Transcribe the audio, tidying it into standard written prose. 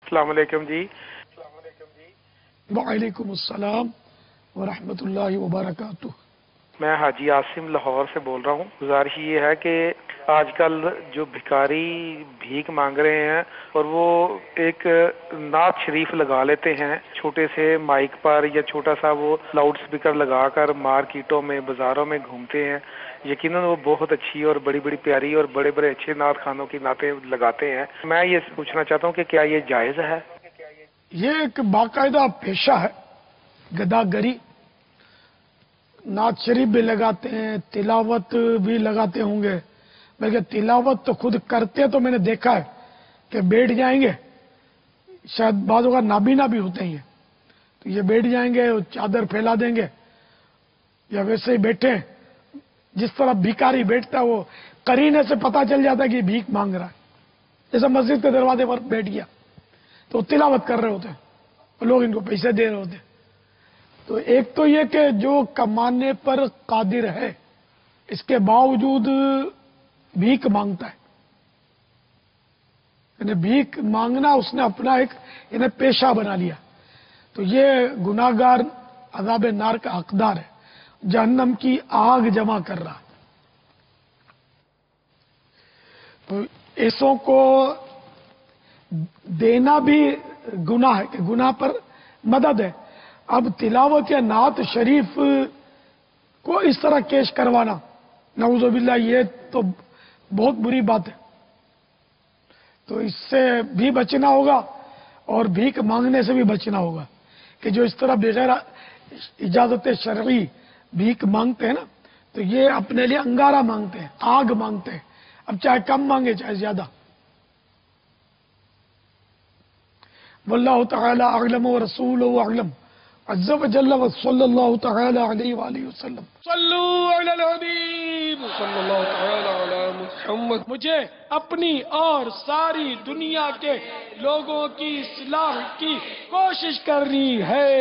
السلام علیکم جی۔ وعلیکم السلام ورحمۃ اللہ وبرکاتہ۔ میں حاجی عاصم لاہور سے بول رہا ہوں۔ گزارش یہ ہے کہ آج کل جو بھکاری بھیک مانگ رہے ہیں اور وہ ایک نعت شریف لگا لیتے ہیں چھوٹے سے مائک پر یا چھوٹا سا وہ لاؤڈ سپیکر لگا کر مارکیٹوں میں بازاروں میں گھومتے ہیں، یقیناً وہ بہت اچھی اور بڑی بڑی پیاری اور بڑے بڑے اچھے نعت خانوں کی نعتیں لگاتے ہیں۔ میں یہ پوچھنا چاہتا ہوں کہ کیا یہ جائز ہے؟ یہ ایک باقاعدہ پیشہ ہے گداگری۔ نعت شریف بھی لگاتے ہیں، تلاوت بھی لگاتے ہوں گے، بلکہ تلاوت تو خود کرتے تو میں نے دیکھا ہے کہ بیٹھ جائیں گے، شاید بعضوں کا نابینا بھی ہوتے ہیں تو یہ بیٹھ جائیں گے، چادر پھیلا دیں گے یا ویسے ہی بیٹھے، جس طرح بھیکاری بیٹھتا ہے وہ قرینے سے پتہ چل جاتا ہے کہ یہ بھیک مانگ رہا ہے، جیسے مسجد کے دروازے پر بیٹھ گیا تو تلاوت کر رہے ہوتے ہیں اور لوگ ان کو پیسے دے رہے ہوتے ہیں۔ تو ایک تو یہ کہ جو کمانے پر قادر ہے اس کے باوجود بھیک مانگتا ہے، یعنی بھیک مانگنا اس نے اپنا ایک پیشہ بنا لیا، تو یہ گناہگار عذاب نار کا حقدار ہے، جہنم کی آگ جمع کر رہا۔ تو ایسوں کو دینا بھی گناہ ہے کہ گناہ پر مدد ہے۔ اب تلاوت یا نعت شریف کو اس طرح کیش کروانا، نعوذ باللہ، یہ تو بہت بری بات ہے۔ تو اس سے بھی بچنا ہوگا اور بھیک مانگنے سے بھی بچنا ہوگا کہ جو اس طرح بغیر اجازت شرعی بھیک مانگتے ہیں نا، تو یہ اپنے لیے انگارہ مانگتے ہیں، آگ مانگتے ہیں، اب چاہے کم مانگے چاہے زیادہ۔ واللہ تعالی اعلم ورسولہ اعلم عز وجل وصلی اللہ تعالی علیہ وآلہ وسلم۔ صلو علی الحبیب صلی اللہ تعالی علی محمد۔ مجھے اپنی اور ساری دنیا کے لوگوں کی اصلاح کی کوشش کرنی ہے۔